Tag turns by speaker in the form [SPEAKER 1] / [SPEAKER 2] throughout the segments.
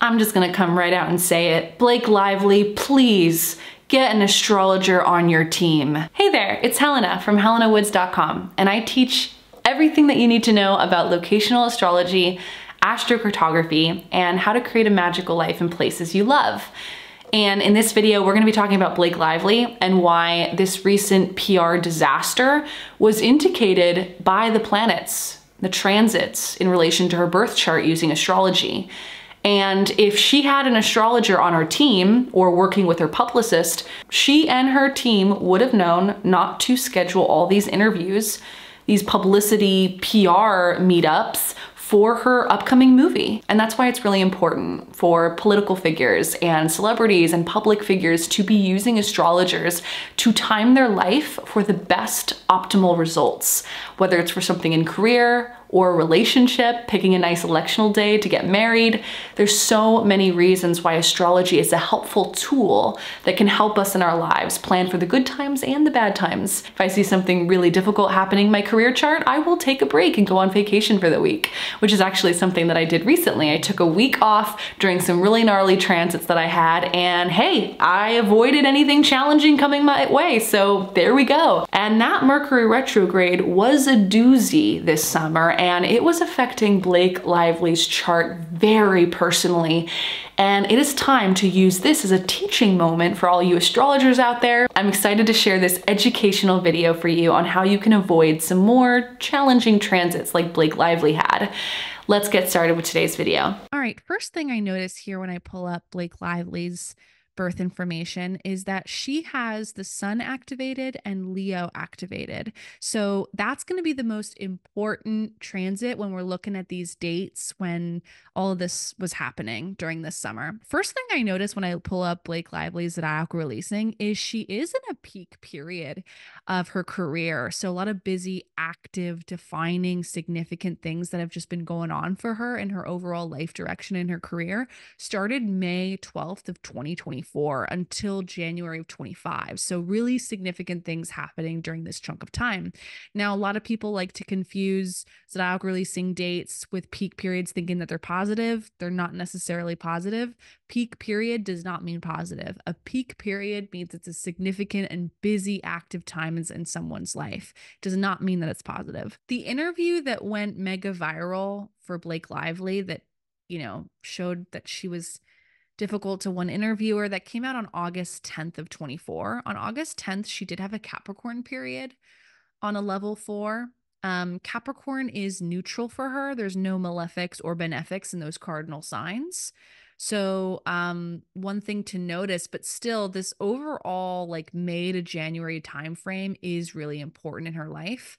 [SPEAKER 1] I'm just gonna come right out and say it. Blake Lively, please get an astrologer on your team. Hey there, it's Helena from helenawoods.com, and I teach everything that you need to know about locational astrology, astrocartography, and how to create a magical life in places you love. And in this video, we're gonna be talking about Blake Lively and why this recent PR disaster was indicated by the planets, the transits, in relation to her birth chart using astrology. And if she had an astrologer on her team or working with her publicist, she and her team would have known not to schedule all these interviews, these publicity PR meetups for her upcoming movie. And that's why it's really important for political figures and celebrities and public figures to be using astrologers to time their life for the best optimal results, whether it's for something in career or a relationship, picking a nice electional day to get married. There's so many reasons why astrology is a helpful tool that can help us in our lives plan for the good times and the bad times. If I see something really difficult happening in my career chart, I will take a break and go on vacation for the week, which is actually something that I did recently. I took a week off during some really gnarly transits that I had, and hey, I avoided anything challenging coming my way, so there we go. And that Mercury retrograde was a doozy this summer, and it was affecting Blake Lively's chart very personally. And it is time to use this as a teaching moment for all you astrologers out there. I'm excited to share this educational video for you on how you can avoid some more challenging transits like Blake Lively had. Let's get started with today's video.
[SPEAKER 2] All right, first thing I notice here when I pull up Blake Lively's birth information is that she has the Sun activated and Leo activated. So that's going to be the most important transit when we're looking at these dates when all of this was happening during this summer. First thing I notice when I pull up Blake Lively's zodiacal releasing is she is in a peak period of her career. So a lot of busy, active, defining, significant things that have just been going on for her in her overall life direction in her career started May 12th of 2024 until January of 25. So really significant things happening during this chunk of time. Now, a lot of people like to confuse zodiacal releasing dates with peak periods, thinking that they're positive. They're not necessarily positive. Peak period does not mean positive. A peak period means it's a significant and busy active time in someone's life. It does not mean that it's positive. The interview that went mega viral for Blake Lively that, showed that she was difficult to one interviewer, that came out on August 10th of 24. On August 10th, she did have a Capricorn period on a level 4. Capricorn is neutral for her. There's no malefics or benefics in those cardinal signs. So one thing to notice, but still this overall like May to January timeframe is really important in her life.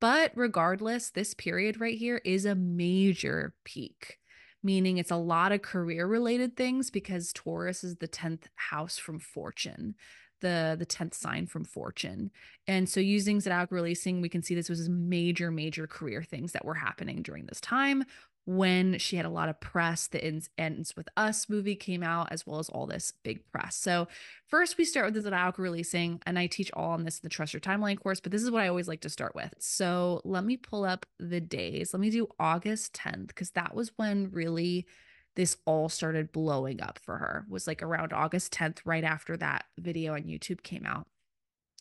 [SPEAKER 2] But regardless, this period right here is a major peak, meaning it's a lot of career related things because Taurus is the 10th house from fortune, the 10th sign from fortune. And so using zodiacal releasing, we can see this was major career things that were happening during this time when she had a lot of press. The Ends With Us movie came out, as well as all this big press. So first we start with the zodiacal releasing, and I teach all on this in the Trust Your Timeline course, but this is what I always like to start with. So let me pull up the days. Let me do August 10th, because that was when really this all started blowing up for her, was like around August 10th, right after that video on YouTube came out.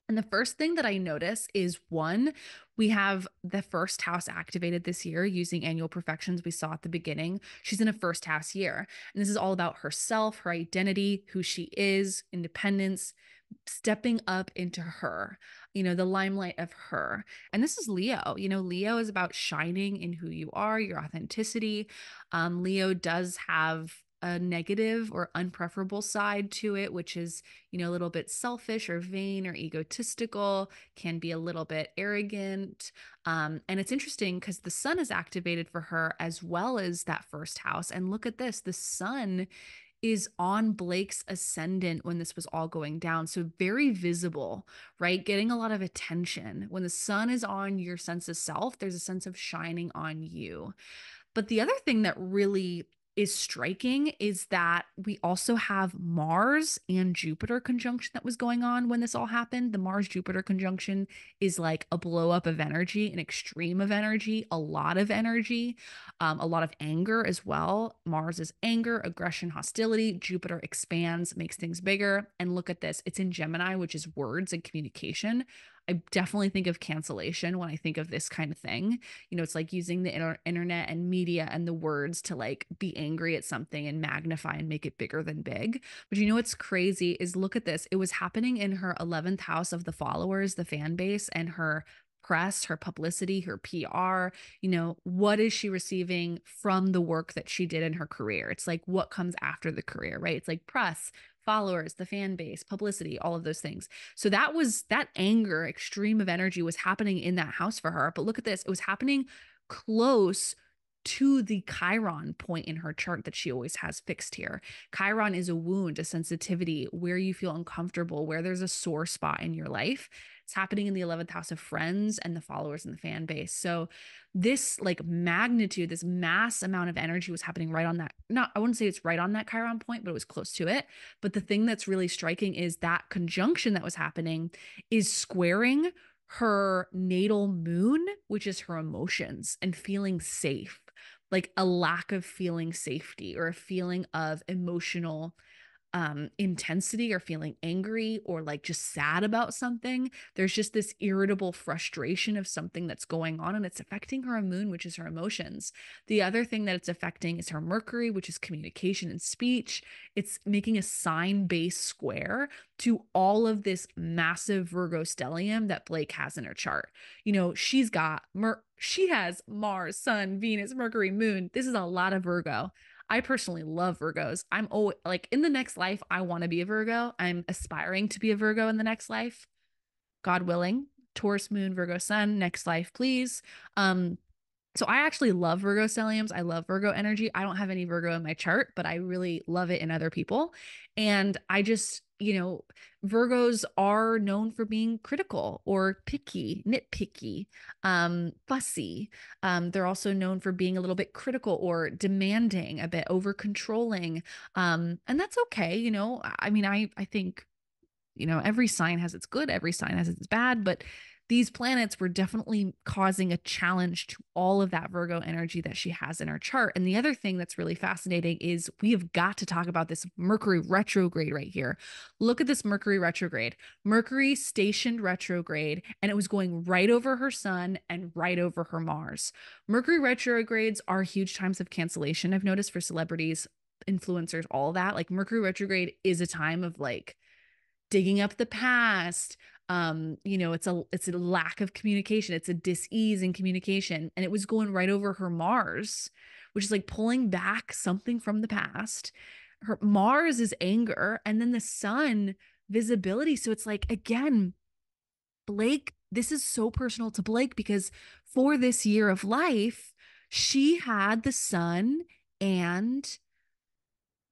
[SPEAKER 2] And the first thing that I notice is, one, we have the first house activated this year using annual perfections we saw at the beginning. She's in a first house year. And this is all about herself, her identity, who she is, independence, stepping up into her, the limelight of her. And this is Leo. Leo is about shining in who you are, your authenticity. Leo does have a negative or unpreferable side to it, which is, a little bit selfish or vain or egotistical, can be a little bit arrogant. And it's interesting because the sun is activated for her as well as that first house. And look at this, the sun is on Blake's ascendant when this was all going down. So very visible, right? Getting a lot of attention. When the sun is on your sense of self, there's a sense of shining on you. But the other thing that really is striking is that we also have Mars and Jupiter conjunction that was going on when this all happened. The Mars Jupiter conjunction is like a blow up of energy, an extreme of energy, a lot of anger as well. Mars is anger, aggression, hostility. Jupiter expands, makes things bigger. And look at this, it's in Gemini, which is words and communication. I definitely think of cancellation when I think of this kind of thing. It's like using the internet and media and the words to like be angry at something and magnify and make it bigger than big. But what's crazy is look at this. It was happening in her 11th house of the followers, the fan base, and her press, her publicity, her PR. What is she receiving from the work that she did in her career? It's like what comes after the career, right? It's like press, followers, the fan base, publicity, all of those things. So that anger, extreme of energy was happening in that house for her. But look at this, it was happening close to the Chiron point in her chart that she always has fixed here. Chiron is a wound, a sensitivity, where you feel uncomfortable, where there's a sore spot in your life. It's happening in the 11th house of friends and the followers and the fan base. So this like magnitude, this mass amount of energy was happening right on that. I wouldn't say it's right on that Chiron point, but it was close to it. But the thing that's really striking is that conjunction that was happening is squaring her natal moon, which is her emotions and feeling safe, like a lack of feeling safety or a feeling of emotional intensity or feeling angry or like just sad about something. There's just this irritable frustration of something that's going on, and it's affecting her moon, which is her emotions. The other thing that it's affecting is her Mercury, which is communication and speech. It's making a sign-based square to all of this massive Virgo stellium that Blake has in her chart. She has Mars, Sun, Venus, Mercury, Moon. This is a lot of Virgo. I personally love Virgos. I'm always like in the next life, I want to be a Virgo. I'm aspiring to be a Virgo in the next life, God willing. Taurus moon, Virgo sun, next life, please. So I actually love Virgo stelliums. I love Virgo energy. I don't have any Virgo in my chart, but I really love it in other people. And I just, Virgos are known for being critical or picky, nitpicky, fussy. They're also known for being a little bit critical or demanding, a bit over controlling. And that's okay. I mean, I think every sign has its good, every sign has its bad, but these planets were definitely causing a challenge to all of that Virgo energy that she has in her chart. And the other thing that's really fascinating is we have got to talk about this Mercury retrograde right here. Look at this Mercury retrograde. Mercury stationed retrograde, and it was going right over her sun and right over her Mars. Mercury retrogrades are huge times of cancellation, I've noticed, for celebrities, influencers, all that. Like Mercury retrograde is a time of like digging up the past. It's a lack of communication. It's a dis-ease in communication. And it was going right over her Mars, which is like pulling back something from the past. Her Mars is anger, and then the sun, visibility. So it's like, again, Blake, this is so personal to Blake because for this year of life, she had the sun and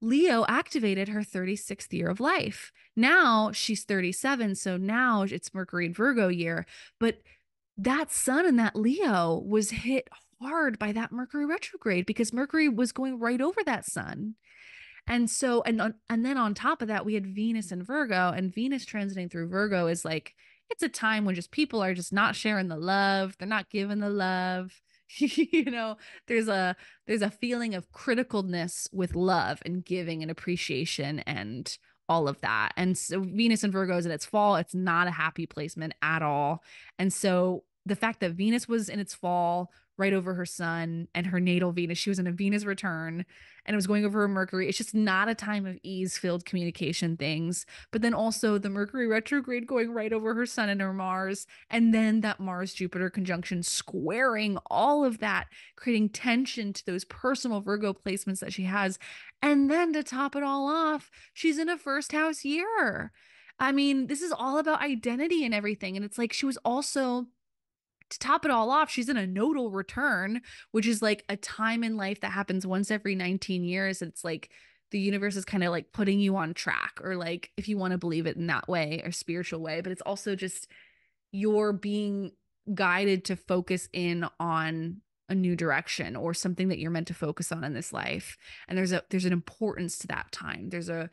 [SPEAKER 2] Leo activated her 36th year of life. Now she's 37, so now it's Mercury and Virgo year. But that sun and that Leo was hit hard by that Mercury retrograde because Mercury was going right over that sun. And so, and then on top of that, we had Venus and Virgo, and Venus transiting through Virgo is like, it's a time when just people are just not sharing the love. They're not giving the love. There's a feeling of criticalness with love and giving and appreciation and all of that. And so Venus and Virgo is in its fall. It's not a happy placement at all. And so the fact that Venus was in its fall right over her sun and her natal Venus, she was in a Venus return and it was going over her Mercury. It's just not a time of ease-filled communication things. But then also the Mercury retrograde going right over her sun and her Mars. And then that Mars-Jupiter conjunction squaring all of that, creating tension to those personal Virgo placements that she has. And then to top it all off, she's in a first house year. I mean, this is all about identity and everything. And it's like she was also, to top it all off, she's in a nodal return, which is like a time in life that happens once every 19 years. It's like the universe is kind of like putting you on track, or like if you want to believe it in that way, or spiritual way, but it's also just you're being guided to focus in on a new direction or something that you're meant to focus on in this life. And there's an importance to that time. There's a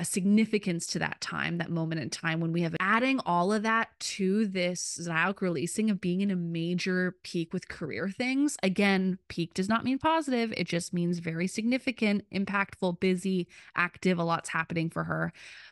[SPEAKER 2] significance to that time, that moment in time when we have adding all of that to this zodiac releasing of being in a major peak with career things. Again, peak does not mean positive. It just means very significant, impactful, busy, active. A lot's happening for her.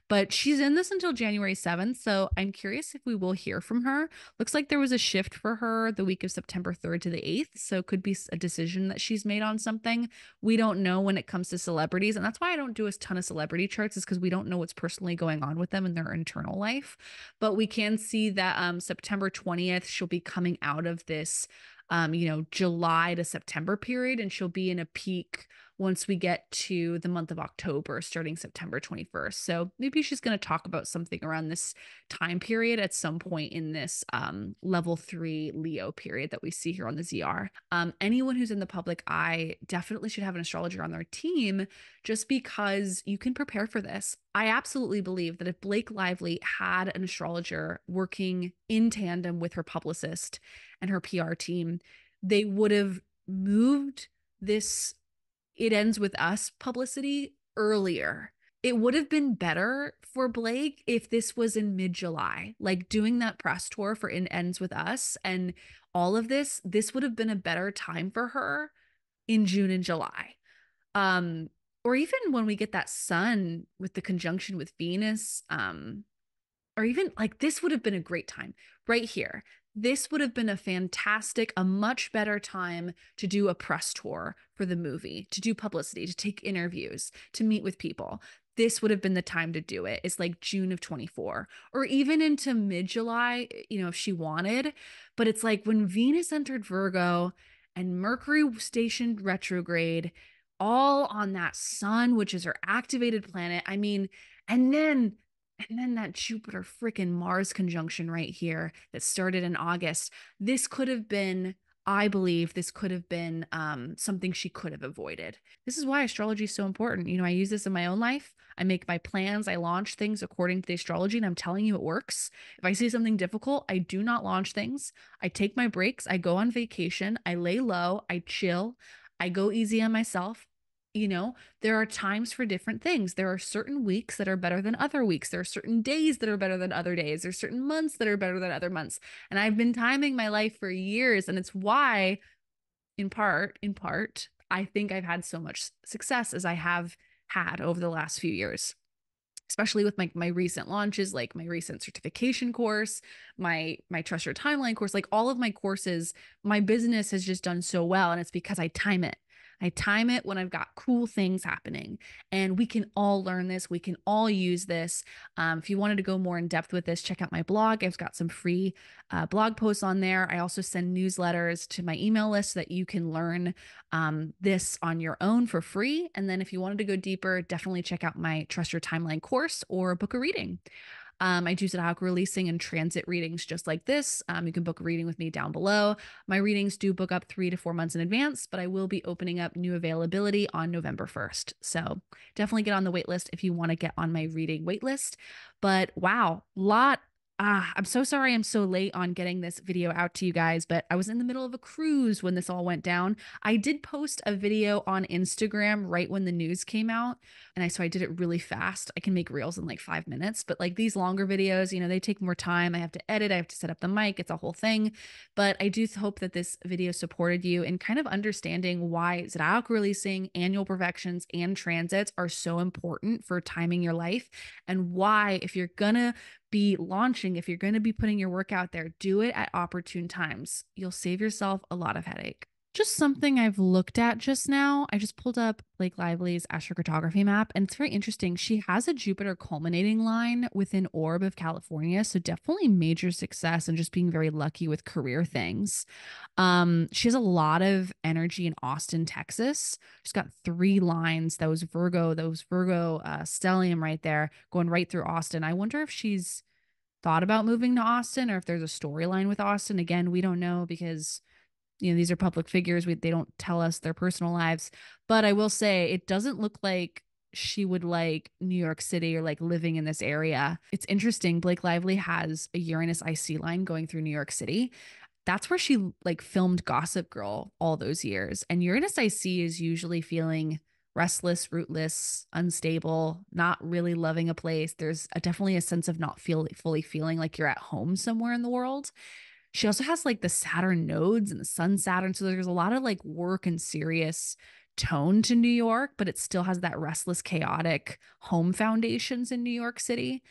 [SPEAKER 2] But she's in this until January 7th. So I'm curious if we will hear from her. Looks like there was a shift for her the week of September 3rd to the 8th. So it could be a decision that she's made on something. We don't know when it comes to celebrities. And that's why I don't do a ton of celebrity charts, is because we don't know what's personally going on with them in their internal life. But we can see that September 20th, she'll be coming out of this July to September period, and she'll be in a peak once we get to the month of October, starting September 21st. So maybe she's going to talk about something around this time period at some point in this level 3 Leo period that we see here on the ZR. Anyone who's in the public eye definitely should have an astrologer on their team, just because you can prepare for this. I absolutely believe that if Blake Lively had an astrologer working in tandem with her publicist and her PR team, they would have moved this "It Ends With Us" publicity earlier. It would have been better for Blake if this was in mid-July, like doing that press tour for "It Ends With Us" and all of this. This would have been a better time for her in June and July. Or even when we get that sun with the conjunction with Venus, or even like this would have been a great time right here. This would have been a much better time to do a press tour for the movie, to do publicity, to take interviews, to meet with people. This would have been the time to do it. It's like June of 24 or even into mid-July, if she wanted. But it's like when Venus entered Virgo and Mercury stationed retrograde, all on that sun, which is her activated planet. I mean, and then that Jupiter freaking Mars conjunction right here that started in August. This could have been, I believe this could have been something she could have avoided. This is why astrology is so important. I use this in my own life. I make my plans. I launch things according to the astrology, and I'm telling you it works. If I see something difficult, I do not launch things. I take my breaks. I go on vacation. I lay low. I chill. I go easy on myself. There are times for different things. There are certain weeks that are better than other weeks. There are certain days that are better than other days. There's certain months that are better than other months. And I've been timing my life for years. And it's why, in part, I think I've had so much success as I have had over the last few years, especially with my recent launches, like my recent certification course, my Trust Your Timeline course, like all of my courses. My business has just done so well. And it's because I time it. I time it when I've got cool things happening, and we can all learn this. We can all use this. If you wanted to go more in depth with this, check out my blog. I've got some free blog posts on there. I also send newsletters to my email list so that you can learn this on your own for free. And then if you wanted to go deeper, definitely check out my Trust Your Timeline course or book a reading. I do zodiac releasing and transit readings just like this. You can book a reading with me down below. My readings do book up 3 to 4 months in advance, but I will be opening up new availability on November 1st. So definitely get on the wait list if you want to get on my reading wait list. But wow, I'm so sorry I'm so late on getting this video out to you guys, but I was in the middle of a cruise when this all went down. I did post a video on Instagram right when the news came out, and so I did it really fast. I can make reels in like 5 minutes, but like these longer videos, they take more time. I have to edit, I have to set up the mic. It's a whole thing. But I do hope that this video supported you in kind of understanding why zodiac releasing, annual perfections, and transits are so important for timing your life, and why if you're gonna be launching, if you're going to be putting your work out there, do it at opportune times. You'll save yourself a lot of headache. Just something I've looked at just now. I just pulled up Blake Lively's astrocartography map, and it's very interesting. She has a Jupiter culminating line within orb of California, so definitely major success and just being very lucky with career things. She has a lot of energy in Austin, Texas. She's got 3 lines. Those Virgo stellium right there going right through Austin. I wonder if she's thought about moving to Austin or if there's a storyline with Austin. Again, we don't know because these are public figures. They don't tell us their personal lives. But I will say it doesn't look like she would like New York City or like living in this area. It's interesting. Blake Lively has a Uranus IC line going through New York City. That's where she like filmed Gossip Girl all those years. And Uranus IC is usually feeling restless, rootless, unstable, not really loving a place. There's definitely a sense of not fully feeling like you're at home somewhere in the world. She also has like the Saturn nodes and the Sun Saturn. So there's a lot of like work and serious tone to New York, but it still has that restless, chaotic home foundations in New York City.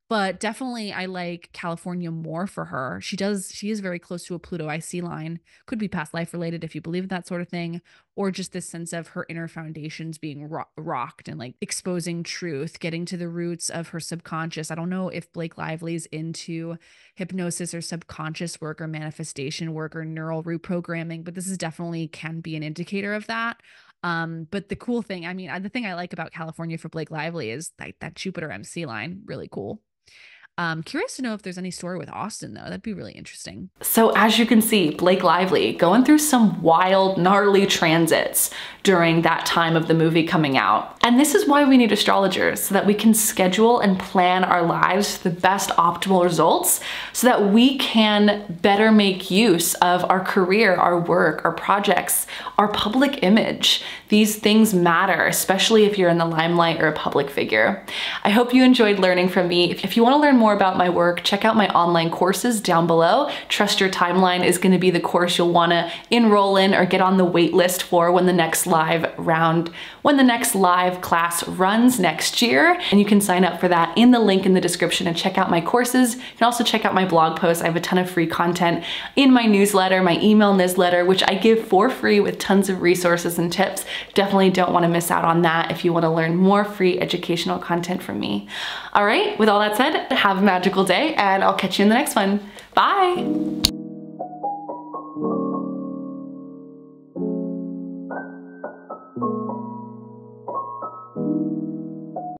[SPEAKER 2] But definitely I like California more for her. She is very close to a Pluto IC line. Could be past life related if you believe in that sort of thing, or just this sense of her inner foundations being rocked and like exposing truth, getting to the roots of her subconscious. I don't know if Blake Lively's into hypnosis or subconscious work or manifestation work or neural reprogramming, but this is definitely can be an indicator of that. But the cool thing, I mean, the thing I like about California for Blake Lively is like that Jupiter MC line, really cool. Curious to know if there's any story with Austin though. That'd be really interesting.
[SPEAKER 1] So as you can see, Blake Lively going through some wild, gnarly transits during that time of the movie coming out. And this is why we need astrologers, so that we can schedule and plan our lives for the best optimal results, so that we can better make use of our career, our work, our projects, our public image. These things matter, especially if you're in the limelight or a public figure. I hope you enjoyed learning from me. If you want to learn more about my work, check out my online courses down below. Trust Your Timeline is going to be the course you'll want to enroll in or get on the wait list for when the next live class runs next year. And you can sign up for that in the link in the description and check out my courses. You can also check out my blog posts. I have a ton of free content in my newsletter, my email newsletter, which I give for free with tons of resources and tips. Definitely don't want to miss out on that if you want to learn more free educational content from me. All right, with all that said, have a magical day and I'll catch you in the next one. Bye.